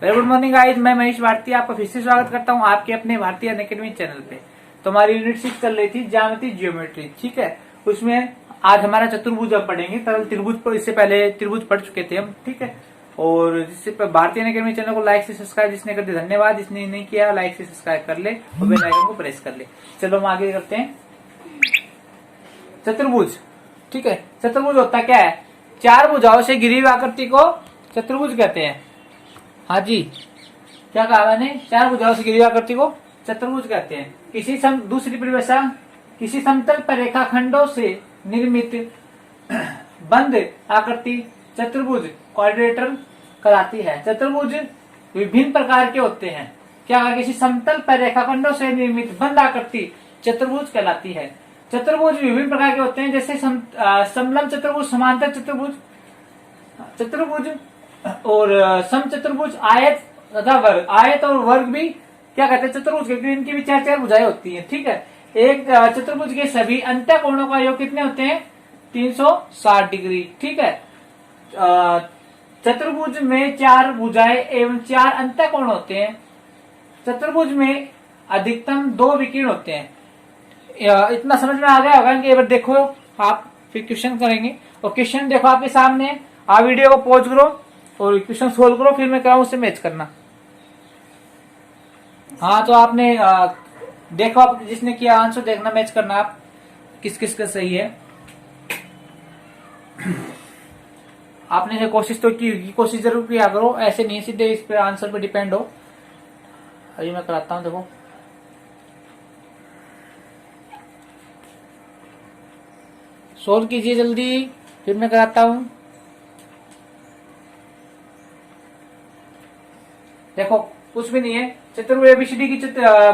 Very good morning guys, मैं महेश भारती आपका फिर से स्वागत करता हूं आपके अपने भारतीय अनअकैडमी चैनल पे। तो हमारी यूनिट 6 चल रही थी ज्यामिति ज्योमेट्री, ठीक है। उसमें आज हमारा चतुर्भुज अब पढ़ेंगे। तरल त्रिभुज पर इससे पहले त्रिभुज पढ़ चुके थे हम, ठीक है। और जिससे भारतीय अनअकैडमी चैनल को लाइक से सब्सक्राइब जिसने कर दिया धन्यवाद, जिसने नहीं किया लाइक से सब्सक्राइब कर ले और बेल आइकन को प्रेस कर ले। चलो हम आगे करते हैं। चतुर्भुज, ठीक है। चतुर्भुज होता क्या है? चार भुजाओं से घिरी हुई आकृति को चतुर्भुज कहते हैं। हाँ जी, क्या कहा मैंने? चार भुजाओं से घिरी हुई आकृति को चतुर्भुज कहते हैं। दूसरी परिभाषा, किसी समतल पर रेखाखंडों से निर्मित बंद आकृति चतुर्भुज क्वाड्रिलेटरल कहलाती है। चतुर्भुज विभिन्न प्रकार के होते हैं। क्या? किसी समतल पर रेखाखंडों से निर्मित बंद आकृति चतुर्भुज कहलाती है। चतुर्भुज विभिन्न प्रकार के होते हैं, जैसे समलंब चतुर्भुज, समांतर चतुर्भुज, चतुर्भुज और समचतुर्भुज, आयत तथा वर्ग। आयत और वर्ग भी क्या कहते हैं? चतुर्भुज, क्योंकि इनकी भी चार चार भुजाएं होती हैं, ठीक है। एक चतुर्भुज के सभी अंत्यकोणों का योग कितने होते हैं? 360 डिग्री, ठीक है। चतुर्भुज में चार भुजाएं एवं चार अंत्यकोण होते हैं। चतुर्भुज में अधिकतम 2 विकीर्ण होते हैं। इतना समझ में आ गया होगा कि एक बार देखो आप, फिर क्वेश्चन करेंगे। और क्वेश्चन देखो आपके सामने, आप वीडियो को पॉज करो और क्वेश्चन सोल्व करो, फिर मैं कराऊं उससे मैच करना। हाँ, तो आपने देखो, आप जिसने किया आंसर देखना, मैच करना आप किस किस का सही है। आपने कोशिश तो की, कोशिश जरूर किया करो, ऐसे नहीं सीधे इस पे आंसर पे डिपेंड हो। अभी मैं कराता हूं, देखो। सोल्व कीजिए जल्दी, फिर मैं कराता हूं। देखो, कुछ भी नहीं है। चतुर्भुज एबीसीडी की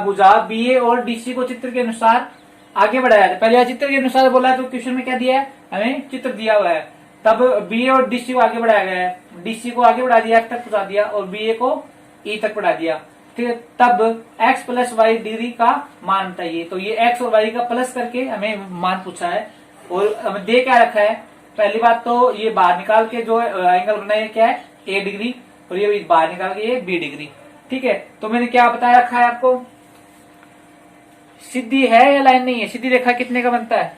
भुजा बीए और डीसी को चित्र के अनुसार आगे बढ़ाया है। पहले चित्र के अनुसार बोला है, तो क्वेश्चन में क्या दिया है? हमें चित्र दिया हुआ है। तब बीए और डीसी को आगे बढ़ाया गया है। डीसी को आगे बढ़ा दिया, तक पहुंचा दिया, और बीए को ई तक बढ़ा दिया, ठीक है। तब x प्लस वाई डिग्री का मान बताइए। तो ये x और y का प्लस करके हमें मान पूछा है। और हमें दे क्या रखा है? पहली बात तो ये बाहर निकाल के जो एंगल बनाया क्या है? a डिग्री, और ये बाहर निकाल के ये b डिग्री, ठीक है। तो मैंने क्या बताया रखा है आपको? सीधी है या लाइन नहीं है? सीधी रेखा कितने का बनता है?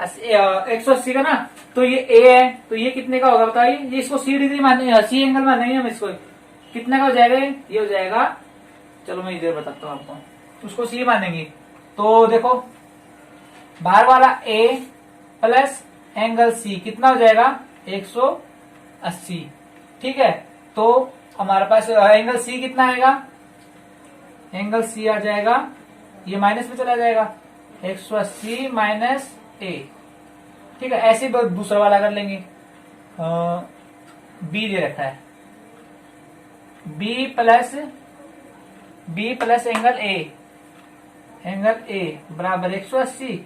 180 का ना। तो ये a है, तो ये कितने का होगा बताइए? ये इसको c डिग्री मानेंगे, c एंगल मानेंगे हम इसको। कितना का हो जाएगा? ये हो जाएगा, चलो मैं इधर बताता हूँ आपको। उसको c मानेंगे तो देखो, बाहर वाला a प्लस एंगल c कितना हो जाएगा? 180, ठीक है। तो हमारे पास एंगल c कितना आएगा? एंगल c आ जाएगा, ये माइनस में चला जाएगा, 180 माइनस a, ठीक है। ऐसे दूसरा वाला कर लेंगे। b दे रखा है, b प्लस एंगल a बराबर 180।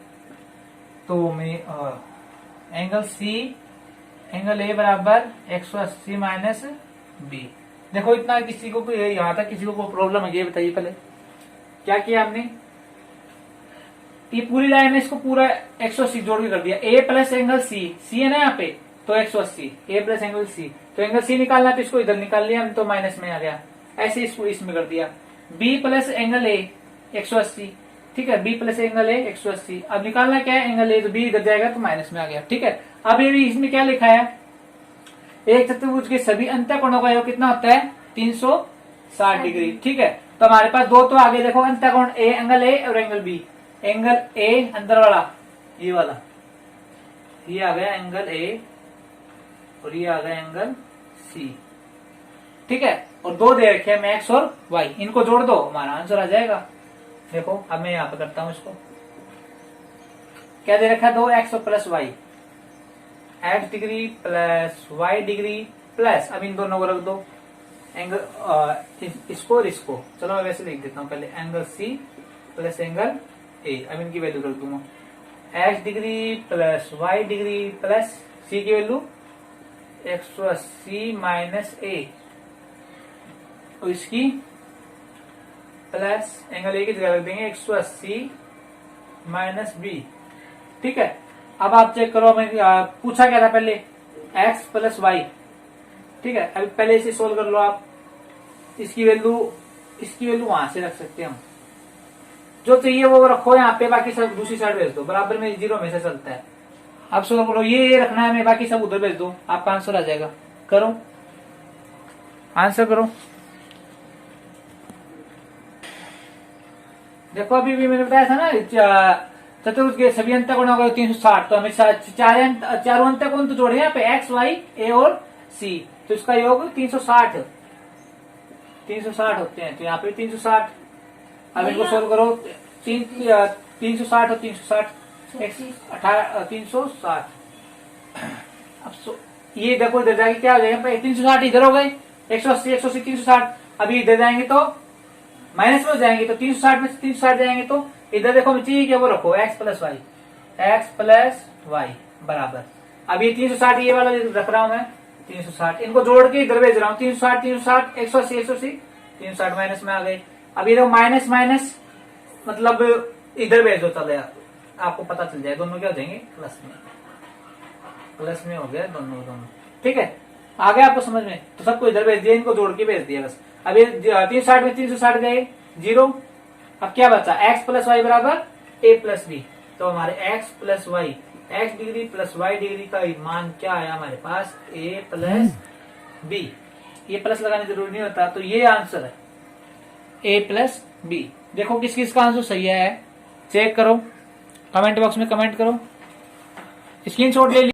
तो मैं एंगल a बराबर 180 माइनस b। देखो, इतना किसी को यहाँ तक किसी को कोई प्रॉब्लम है? ये बताइए पहले क्या किया हमने? ये पूरी लाइन में इसको पूरा 180 जोड़ के कर दिया। a प्लस एंगल c है ना यहाँ पे, तो 180, a प्लस एंगल c। तो एंगल c निकालना, तो इसको इधर निकाल लिया हम, तो माइनस में आ गया। ऐसे इसको इसमें कर दिया। b प्लस एंगल a 180, ठीक है। b plus angle a 180। अब निकालना क्या है? एंगल a, तो b इधर जाएगा तो माइनस में आ गया, ठीक है। अब ये भी इसमें क्या लिखा है? एक चतुर्भुज के सभी अंत्यकोणों का योग कितना होता है? 360 डिग्री, ठीक है। तो हमारे पास दो तो आगे देखो अंत्यकोण, एंगल a और एंगल b। एंगल a अंदर वाला, ये वाला, ये आ गया एंगल a, और ये आ गया एंगल c, ठीक है। और दो दे रखे हैं x और y, इनको जोड़ दो, हमारा आंसर आ जाएगा। देखो, अब मैं यहाँ पे करता हूं इसको। क्या दे रखा है? 2x और plus y, x degree plus y degree plus, अब इन दोनों को रख दो, एंगल इसको और इसको। चलो मैं वैसे लिख देता हूँ पहले, angle c plus angle a। अब इनकी वैल्यू रख दूंगा, x degree plus y degree plus c की वैल्यू 180 माइनस a, और इसकी प्लस एंगल a की जगह रख देंगे 180 माइनस b, ठीक है। अब आप चेक करो, मैं पूछा क्या था पहले? x प्लस वाई, ठीक है। अभी पहले इसे सोल्व कर लो आप। इसकी वैल्यू वहां से रख सकते हैं हम। जो चाहिए वो रखो यहाँ पे, बाकी सब दूसरी साइड भेज दो, बराबर में जीरो में से चलता है। अब सोल्व करो, ये रखना है हमें, बाकी सब उधर भेज दो, आपका आंसर आ जाएगा। करो आंसर करो। देखो अभी भी मैंने बताया था ना, चतुर्भुज के सभी अंत कोण हो गए 360, तो हमें चारों अंत कोण तो जोड़े यहाँ पे एक्स वाई ए और सी, तो इसका योग 360 होते हैं, तो यहाँ पे 360। अब इनको सोल्व करो, 360 और 360 360। अब ये देखो इधर जाके क्या हो जाएगा, 360 इधर हो गए, 180 360, अभी इधर जाएंगे तो माइनस में हो जाएंगे, तो 360 में से 360 जाएंगे, तो इधर देखो चाहिए क्या वो रखो x प्लस वाई बराबर। अब ये 360 ये वाला रख रहा हूं मैं 360, इनको जोड़ के इधर भेज रहा हूँ 360 180 360 माइनस में आ गए। अब ये देखो माइनस माइनस मतलब इधर भेज दो, चलो यार आपको पता चल जाए, दोनों क्या हो जाएंगे प्लस में हो गया दोनों। ठीक है, आ गया आपको समझ में, तो सबको इधर भेज दिया, इनको जोड़ के भेज दिया बस। अब ये 360 में 360 गए जीरो, अब क्या बचा x प्लस वाई बराबर a प्लस बी, तो हमारे x plus y x degree plus y degree का मान क्या आया हमारे पास a प्लस बी, ये प्लस लगाने जरूरी नहीं होता, तो ये आंसर है a प्लस बी। देखो किस किस का आंसर सही है, चेक करो, कमेंट बॉक्स में कमेंट करो, स्क्रीनशॉट ले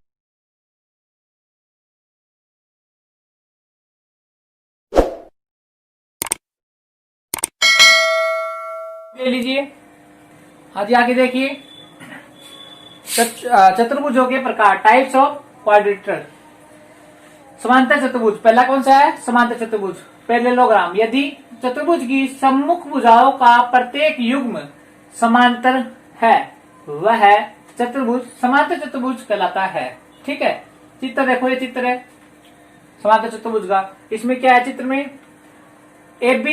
लीजिए। हाँ जी आगे देखिए, चतुर्भुजों के प्रकार, टाइप्स ऑफ क्वाड्रिलेटरल। समांतर चतुर्भुज, पहला कौन सा है समांतर चतुर्भुज, पैरेललोग्राम। यदि चतुर्भुज की सम्मुख भुजाओं का प्रत्येक युग्म समांतर है, वह चतुर्भुज समांतर चतुर्भुज कहलाता है। ठीक है, चित्र देखो, ये चित्र है समांतर चतुर्भुज का। इसमें क्या है चित्र में, ए बी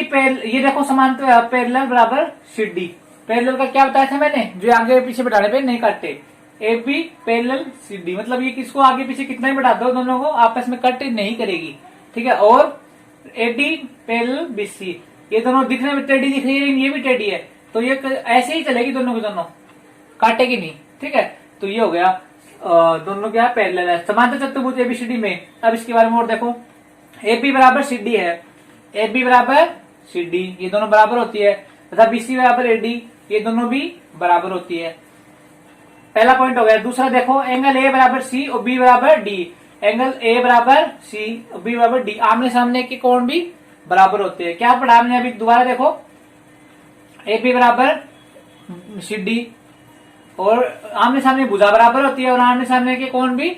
ये देखो समांतर पैरेलल बराबर सीडी। पैरेलल का क्या बताया था मैंने, जो आगे पीछे बढ़ाने पे नहीं काटते, ए बी पैरेलल सीडी, मतलब ये किसको आगे पीछे कितना ही बढ़ा दो, दोनों को आपस में कट नहीं करेगी। ठीक है, और A D parallel B C, ये दोनों दिखने में टेढ़ी दिख रही है, ये भी टेढ़ी है, तो ये ऐसे ही चलेगी दोनों की दोनों, काटेगी नहीं। ठीक है, तो ये हो गया दोनों क्या पैरेलल है समांतर चतुर्भुज एबीसीडी में। अब इसके बारे में और देखो, ए बी बराबर सी डी है, ए बी बराबर सी डी, ये दोनों बराबर होती है, तथा बी सी बराबर ए डी, ये दोनों भी बराबर होती है। पहला पॉइंट हो गया। दूसरा देखो, एंगल ए बराबर सी और बी बराबर डी, एंगल ए बराबर सी और बी बराबर डी, आमने सामने के कोण भी बराबर होते हैं। क्या पढ़ा हमने अभी, दोबारा देखो, ए बी बराबर सी डी और आमने सामने भुजा बराबर होती है और आमने सामने के कोण भी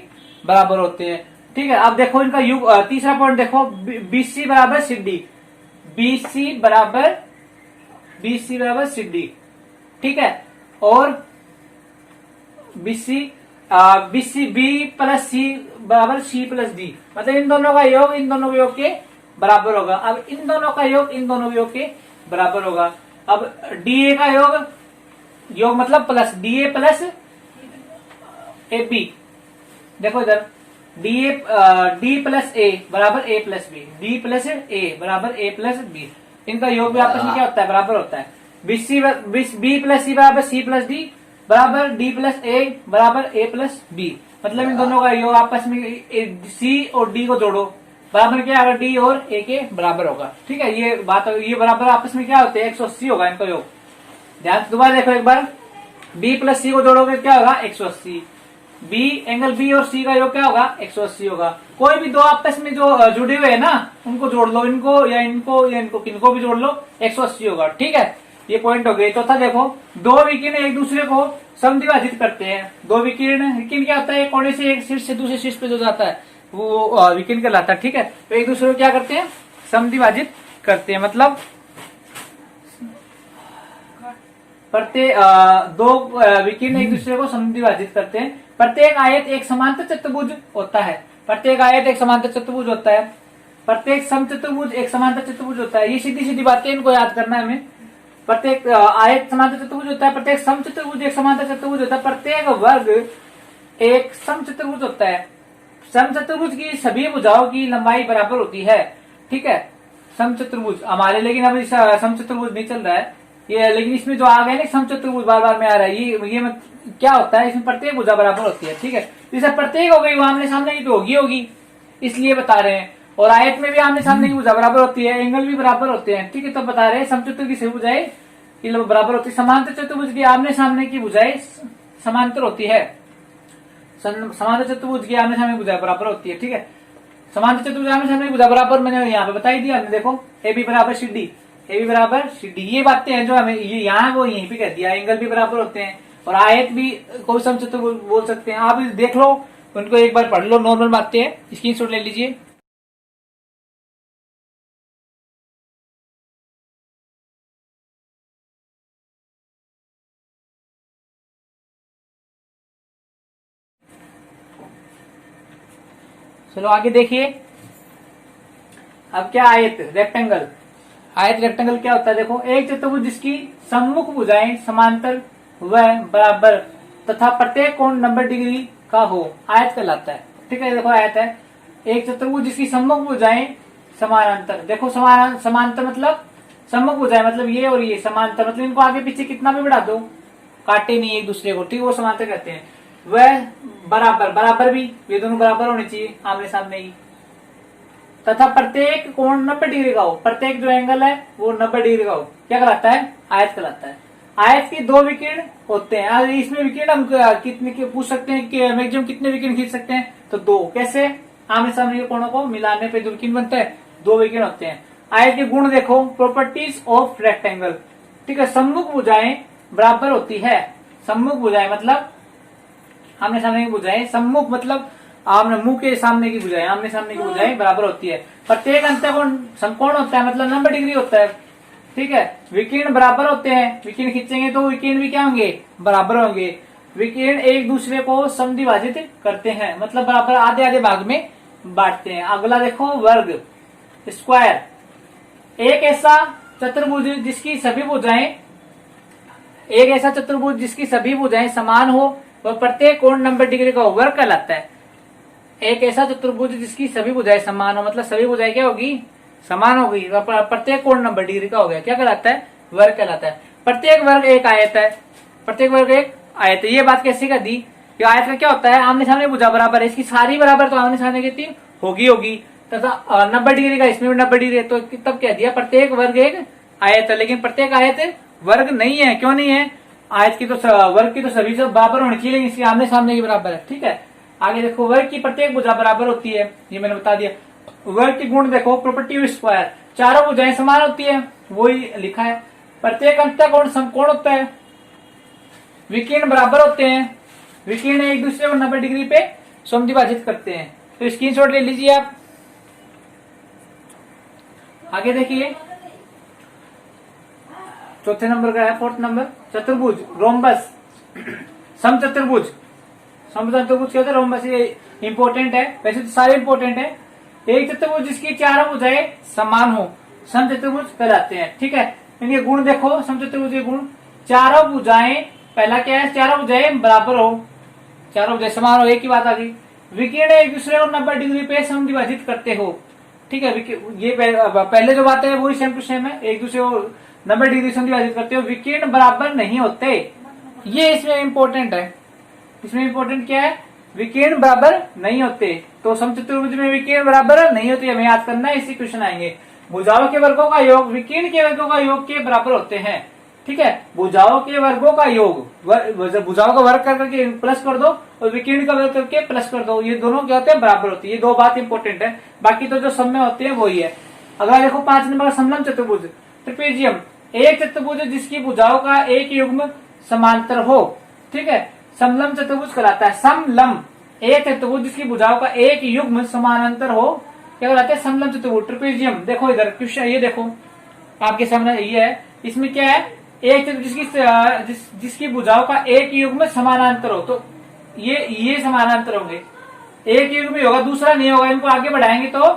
बराबर होते हैं। ठीक है, अब देखो इनका युग, तीसरा पॉइंट देखो, बीसी बराबर सी डी, बीसी बराबर सी डी। ठीक है, और बीसी बी प्लस सी बराबर सी प्लस डी, मतलब इन दोनों का योग इन दोनों योग के बराबर होगा। अब इन दोनों का योग इन दोनों योग के बराबर होगा। अब डी ए का योग मतलब plus D A plus A B, देखो इधर डी प्लस ए बराबर A plus B, D plus A बराबर ए प्लस बी, इनका योग भी आपस में क्या होता है, बराबर होता है। बी प्लस सी बराबर सी प्लस डी बराबर डी प्लस ए बराबर ए प्लस बी, मतलब इन दोनों का योग आपस में सी और डी को जोड़ो, बराबर क्या होगा, डी और ए के बराबर होगा। ठीक है, ये बात, ये बराबर आपस में क्या होते हैं, 180 होगा इनका योग। ध्यान से दोबारा देखो एक बार, बी प्लस सी को जोड़ोगे क्या होगा, 180। बी एंगल बी और सी का योग क्या होगा, 180 होगा। कोई भी दो आपस में जो जुड़े हुए है ना, उनको जोड़ लो, इनको या इनको किनको भी जोड़ लो, 180 होगा। ठीक है, ये पॉइंट हो गए। चौथा देखो, दो विकिरण एक दूसरे को समद्विभाजित करते हैं। दो विकिरण क्या होता है, कोने से एक शीर्ष से दूसरे शीर्ष पे जो जाता है वो विकिरण कहलाता है। ठीक है, तो एक दूसरे को क्या करते हैं, समद्विभाजित करते हैं, मतलब प्रत्येक दो विकिरण एक दूसरे को समद्विभाजित करते हैं। प्रत्येक आयत एक समांतर चतुर्भुज होता है, प्रत्येक आयत एक समांतर चतुर्भुज होता है, प्रत्येक समचतुर्भुज एक समांतर चतुर्भुज होता है। ये सीधी सीधी बातें, इनको याद करना है हमें। प्रत्येक आयत समांतर चतुर्भुज होता है, प्रत्येक समचतुर्भुज एक समांतर चतुर्भुज होता है, प्रत्येक वर्ग एक समचतुर्भुज होता है। समचतुर्भुज की सभी भुजाओं की लंबाई बराबर होती है। ठीक है, समचतुर्भुज हमारे, लेकिन अब इस समचतुर्भुज नहीं चल रहा है ये, लेकिन इसमें जो आ गया ना समचतुर्भुज बार बार में आ रहा है, ये क्या होता है, इसमें प्रत्येक भुजा बराबर होती है। ठीक है, जैसे प्रत्येक हो गई वो आमने सामने की तो होगी, इसलिए बता रहे हैं। और आयत में भी आमने सामने की भुजा बराबर होती है, एंगल भी बराबर होते हैं। ठीक है, तो बता रहे हैं समचतुर्भुज की सभी भुजाएं बराबर होती है। समांतर चतुर्भुज की आमने सामने की भुजाएं समांतर होती है। समांतर चतुर्भुज की आमने सामने भुजा बराबर होती है। ठीक है, समांतर चतुर्भुज आमने सामने भुजा बराबर मैंने यहाँ पे बता ही दिया हमने। देखो ए बी बराबर सी डी, ए बी बराबर सी डी, ये बातें हैं जो हमें ये यहाँ वो यहीं पे कह दिया। एंगल भी बराबर होते हैं और आयत भी कोई समचतुर्भुज बोल सकते हैं। आप देख लो, उनको एक बार पढ़ लो, नॉर्मल बातें हैं, स्क्रीनशॉट ले लीजिए। चलो आगे देखिए। अब क्या आयत रेक्टेंगल, आयत रेक्टेंगल क्या होता है? देखो, एक चतुर्भुज जिसकी सम्मुख भुजाएं समांतर व बराबर तथा प्रत्येक कोण 90 डिग्री का हो, आयत कहलाता है। ठीक है, देखो आयत है एक चतुर्भुज जिसकी सम्मुख भुजाएं समानांतर। देखो समांतर मतलब सम्मुख भुजाएं मतलब ये और ये, समांतर मतलब इनको आगे पीछे कितना भी बढ़ा दो, काटे नहीं एक दूसरे को। ठीक, वो समांतर कहते हैं। वह बराबर, बराबर भी ये दोनों बराबर होने चाहिए आमने सामने ही, तथा प्रत्येक कोण 90 डिग्री का हो। प्रत्येक जो एंगल है वो 90 डिग्री का हो, क्या कहलाता है? आयत कहलाता है। आयत के दो विकिरण होते हैं। आज इसमें विकिरण हम कितने के पूछ सकते हैं कि मैक्सिमम कितने विकिरण खींच सकते हैं? तो दो। कैसे? आमने सामने के कोणों को मिलाने पे जो विकिरण बनता है, दो विकिरण होते हैं। आयत के गुण देखो, प्रॉपर्टीज ऑफ रेक्टेंगल। ठीक है, सम्मुख भुजाएं बराबर होती है। सम्मुख भुजाएं मतलब आमने सामने की भुजाएं, सम्मुख मतलब आमने मुंह के सामने की भुजाएं, आमने सामने की भुजाएं बराबर होती है। प्रत्येक अंतःकोण समकोण होता है मतलब 90 डिग्री होता है। ठीक है, विकिरण बराबर होते हैं। विकिरण खींचेंगे तो विकिरण भी क्या होंगे? बराबर होंगे। विकिरण एक दूसरे को समद्विभाजित करते हैं मतलब बराबर आधे आधे भाग में बांटते हैं। अगला देखो, वर्ग स्क्वायर। एक ऐसा चतुर्भुज जिसकी सभी भुजाएं, एक ऐसा चतुर्भुज जिसकी सभी भुजाएं समान हो वह प्रत्येक कोण 90 डिग्री का वर्ग कहलाता है। एक ऐसा चतुर्भुज जिसकी सभी भुजाएं समान हो मतलब सभी भुजाएं क्या होगी? समान होगी, प्रत्येक कोण 90 डिग्री का हो गया, क्या कहलाता है? वर्ग कहलाता है। प्रत्येक वर्ग एक आयत है। प्रत्येक वर्ग एक आयत है। ये बात कैसे कर दी? ये आयत का क्या होता है? आमने सामने भुजा बराबर है, इसकी सारी बराबर तो आमने सामने की तीन होगी तथा 90 डिग्री का इसमें भी 90 डिग्री है, तो तब कह दिया प्रत्येक वर्ग एक आयत है। लेकिन प्रत्येक आयत वर्ग नहीं है। क्यों नहीं है? आयत की तो वर्ग की तो सभी सब बराबर होनी चाहिए, लेकिन इसके आमने सामने की बराबर है। ठीक है, आगे देखो, वर्ग की प्रत्येक भुजा बराबर होती है, ये मैंने बता दिया। वर्ग के गुण देखो, प्रॉपर्टी ऑफ स्क्वायर, चारों भुजाएं समान होती है, वही लिखा है। प्रत्येक अंतःकोण समकोण होता है। विकिरण बराबर होते हैं। विकिरण एक दूसरे को 90 डिग्री पे समद्विभाजित करते हैं। तो स्क्रीनशॉट ले लीजिए आप। आगे देखिए, चौथे नंबर का है, फोर्थ नंबर, चतुर्भुज रोम्बस। समचतुर्भुज, समचतुर्भुज क्या होता है? रोम्बस। ये इंपॉर्टेंट है, वैसे तो सारे इंपॉर्टेंट है। एक चतुर्भुज जिसकी चारों भुजाएं समान हो समचतुर्भुज कहलाते हैं। ठीक है, इनके गुण देखो, समचतुर्भुज के गुण, चारों भुजाएं, पहला क्या है? चारों भुजाएं बराबर हो, चारों भुजाएं समान हो, एक ही बात आ गई। विकिरण एक दूसरे को 90 डिग्री पे समद्विभाजित करते हो। ठीक है, ये पहले जो बात है वही सेम टू सेम है, एक दूसरे को 90 डिग्री समद्विभाजित करते हो। विकिरण बराबर नहीं होते, ये इसमें इंपॉर्टेंट है। इसमें इंपॉर्टेंट क्या है? विकिरण बराबर नहीं होते। तो समचतुर्भुज में विकिरण बराबर नहीं होते, हमें याद करना है, इसी क्वेश्चन आएंगे। भुजाओं के वर्गों का योग विकिरण के वर्गों का योग के बराबर होते हैं। ठीक है, भुजाओं के वर्गों का योग, भुजाओं का वर्ग करके प्लस कर दो और विकिरण का वर्ग करके प्लस कर दो, ये दोनों क्या होते हैं? बराबर होते हैं। ये दो बात इंपॉर्टेंट है, बाकी तो जो सब में होते हैं वही है। अगला देखो, 5 नंबर, समलम चतुर्भुज ट्रिपेजियम। एक चतुर्भुज जिसकी भुजाओं का एक युग्म समांतर हो। ठीक है, समलम चतुर्भुज कहलाता है। समलम, एक चतुर्भुज जिसकी भुजाओं का एक युग्म समानांतर हो, क्या कहलाता है? समलम चतुर्भुज ट्रिपेजियम। देखो इधर क्वेश्चन, ये देखो आपके सामने ये है, इसमें क्या है? एक चतुर्भुज जिसकी भुजाओं का एक युग्म समानांतर हो, तो ये समानांतर होंगे, एक युग्म ही होगा, दूसरा नहीं होगा। इनको आगे बढ़ाएंगे तो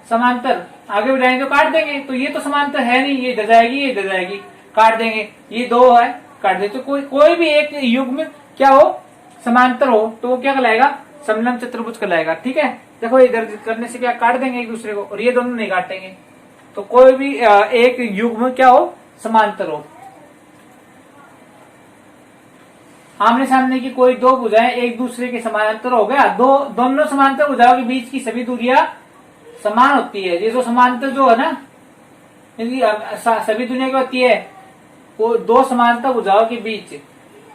समांतर, आगे बढ़ाएंगे तो काट देंगे, तो ये तो समांतर है नहीं, ये इधर जाएगी, ये इधर जाएगी, काट देंगे। ये दो है, काट दे। तो कोई भी एक युग्म क्या हो? समांतर हो, तो वो क्या कहलाएगा? समलम चतुर्भुज कहलाएगा। ठीक है, देखो इधर करने से क्या काट देंगे एक दूसरे को, और ये दोनों नहीं काटेंगे। तो कोई भी एक युग्म क्या हो, समांतर हो। आमने सामने की कोई दो भुजाएं एक दूसरे के समानांतर हो गया, दोनों समांतर भुजाओं के बीच की सभी दूरियां समान होती है। ये जो समांतर जो है ना, सभी दूरियां क्या होती है, वो दो समांतर भुजाओं के बीच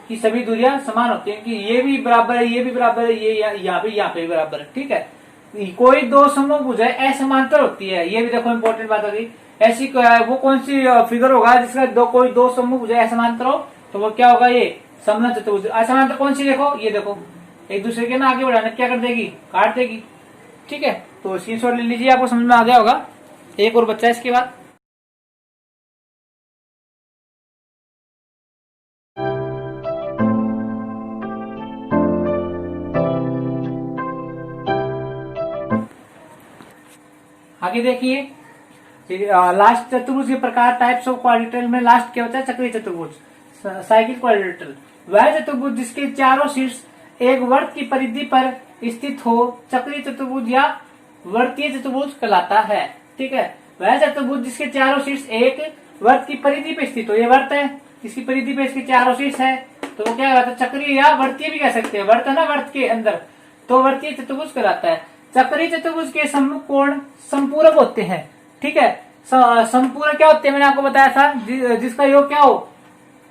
की सभी दूरियां समान होती है कि ये भी बराबर है, ये भी बराबर है, ये यहाँ पे बराबर है। ठीक है, कोई दो समूह भुजाएं असमांतर होती है, ये भी देखो इंपॉर्टेंट बात होगी। ऐसी वो कौन सी फिगर होगा जिसका कोई दो समूह भुजाएं असमांतर हो, तो वो क्या होगा, ये समलंब चतुर्भुज। असमांतर कौन सी, देखो ये देखो, एक दूसरे के ना आगे बढ़ाने क्या कर देगी, काट देगी। ठीक है, तो स्क्रीनशॉट ले लीजिए, आपको समझ में आ गया होगा। एक और बच्चा इसके बाद, आगे देखिए लास्ट चतुर्भुज के प्रकार, टाइप्स ऑफ क्वाड्रिलेटरल में लास्ट क्या होता है, चक्रीय चतुर्भुज, साइकिल क्वाड्रिलेटरल। वह चतुर्भुज जिसके चारों शीर्ष एक वर्त की परिधि पर स्थित हो चक्रीय चतुर्भुज या वर्तीय चतुर्भुज कहलाता है। ठीक है, वह चतुर्भुज जिसके चारों शीर्ष एक वर्त की परिधि पर स्थित हो, ये वर्त है, इसकी परिधि पे इसके चारों शीर्ष है, तो वो क्या कहलाता है, चक्रीय या वर्तीय भी कह सकते हैं। वर्त है ना, वर्त के अंदर, तो वर्तीय चतुर्भुज कहलाता है। चक्रीय चतुर्भुज के सम्मुख कोण संपूरक होते हैं। ठीक है, संपूरक क्या होते हैं, मैंने आपको बताया था, जिसका योग क्या हो,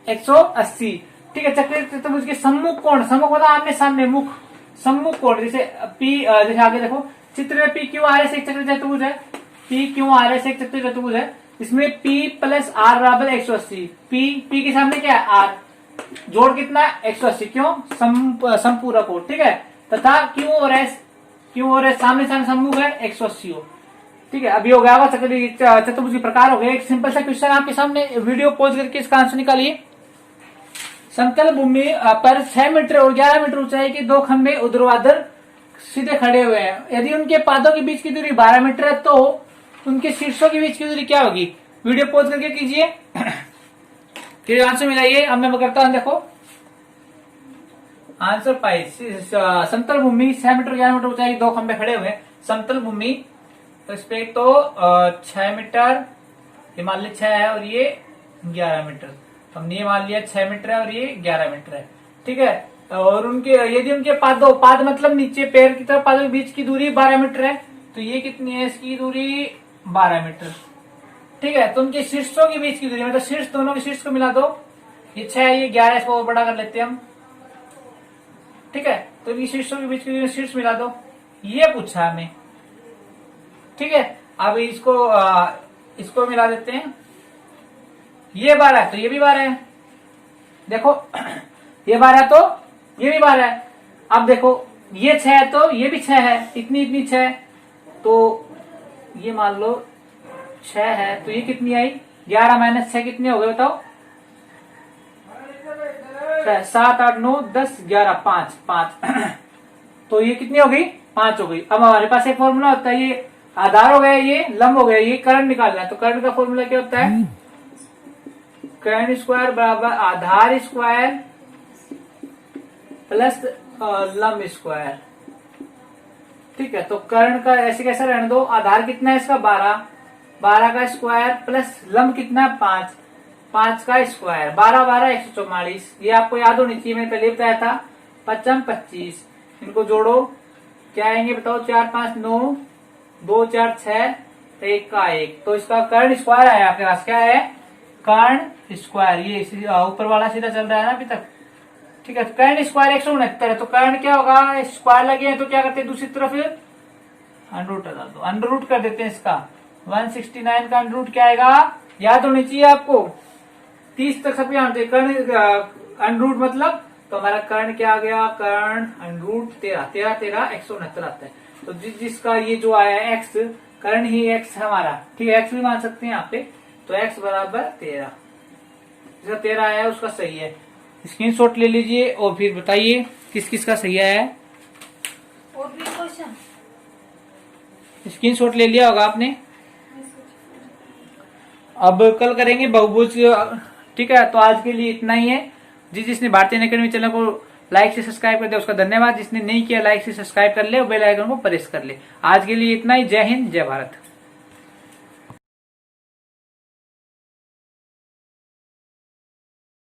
180। ठीक है, चक्रीय चतुर्भुज के सम्मुख कोण, सम्मुख मतलब आमने सामने, मुख, सम्मुख कोण, जैसे पी, जैसे आगे देखो चित्र में पी क्यू आर एस एक चक्रीय चतुर्भुज है, पी क्यू आर एस एक चक्रीय चतुर्भुज है। इसमें पी प्लस आर बराबर 180, पी के सामने क्या है, आर, जोड़ कितना, 180, क्यों, संपूरक हो। ठीक है, तथा क्यू और एस सामने सामने सम्मुख है, 180 हो। ठीक है, अभी हो गया चक्रीय चतुर्भुज के प्रकार हो गए। एक सिंपल सा क्वेश्चन आपके सामने, वीडियो पॉज करके इसका आंसर निकालिए। समतल भूमि पर 6 मीटर और 11 मीटर ऊंचाई के दो खंभे ऊर्ध्वाधर सीधे खड़े हुए हैं। यदि उनके पादों के बीच की दूरी 12 मीटर है, तो उनके शीर्षों के बीच की दूरी क्या होगी। वीडियो पॉज करके कीजिए, फिर आंसर मिलाइए। अब मैं करता हूं, देखो आंसर पाई। समतल भूमि 6 मीटर 11 मीटर ऊंचाई के दो खंभे खड़े हुए हैं। समतल भूमि तो इस पे तो 6 मीटर, ये मान लिया 6 है और ये 11 मीटर, हमने ये मान लिया 6 मीटर है और ये 11 मीटर है। ठीक है, और उनके यदि उनके पाद मतलब नीचे पैर की तरफ पादों के बीच की दूरी 12 मीटर है, तो ये कितनी है, इसकी दूरी 12 मीटर। ठीक है, तो उनके शीर्षों के बीच की दूरी, मतलब शीर्ष, दोनों के शीर्ष को मिला दो, ये 6 ये 11, इसको और बड़ा कर लेते हैं हम। ठीक है, तो इनकी शीर्षों के बीच की दूरी, शीर्ष मिला दो, ये पूछा हमें। ठीक है, अब इसको मिला देते हैं, ये 12 है तो ये भी 12 है, देखो ये 12 तो ये भी 12 है। अब देखो ये 6 है तो ये भी 6 है, इतनी 6, तो ये मान लो 6 है, तो ये कितनी आई, 11 माइनस 6 कितनी हो गए बताओ, 7 8 9 10 11 5 तो ये कितनी हो गई, 5 हो गई। अब हमारे पास एक फॉर्मूला होता है, ये आधार हो गया, ये लंब हो गया, ये कर्ण निकालना है। तो कर्ण का फॉर्मूला क्या होता है, कर्ण स्क्वायर बराबर आधार स्क्वायर प्लस लंब स्क्वायर। ठीक है, तो कर्ण का ऐसे कैसा रहने दो, आधार कितना है इसका 12 का स्क्वायर प्लस लंब कितना है 5 का स्क्वायर, 12 12 144। ये आपको याद होनी चाहिए, मैंने पहले बताया था, 55 25। इनको जोड़ो, क्या आएंगे बताओ, 4 5 9 2 4 6 1 का 1, तो इसका कर्ण स्क्वायर आया आपके पास, क्या है, कर्ण स्क्वायर। ये ऊपर वाला सीधा चल रहा है ना अभी तक। ठीक है, कर्ण स्क्वायर 169 है, तो कर्ण क्या होगा, स्क्वायर लगे हैं तो क्या करते हैं, दूसरी तरफ अंडर रूट डाल दो, अंडर रूट कर देते हैं इसका। 169 का अंडर रूट क्या आएगा, याद होनी चाहिए आपको, 30 तक सब जानते हैं। कर्ण अंडर रूट मतलब, तो हमारा कर्ण क्या आ गया, कर्ण अंडर रूट 13 169 आता है। तो जिसका ये जो आया एक्स, कर्ण ही एक्स है हमारा। ठीक है, एक्स भी मान सकते हैं यहाँ पे, तो एक्स बराबर 13, जिसका 13 आया है उसका सही है। स्क्रीनशॉट ले लीजिए और फिर बताइए किस किस का सही आया है। और भी क्वेश्चन स्क्रीनशॉट ले लिया होगा आपने। अब कल करेंगे बहुभुज। ठीक है, तो आज के लिए इतना ही है। जिसने भारतीय अकेडमी चैनल को लाइक से सब्सक्राइब कर दिया उसका धन्यवाद, जिसने नहीं किया लाइक से सब्सक्राइब कर ले और बेल आइकन को प्रेस कर ले। आज के लिए इतना ही। जय हिंद, जय भारत।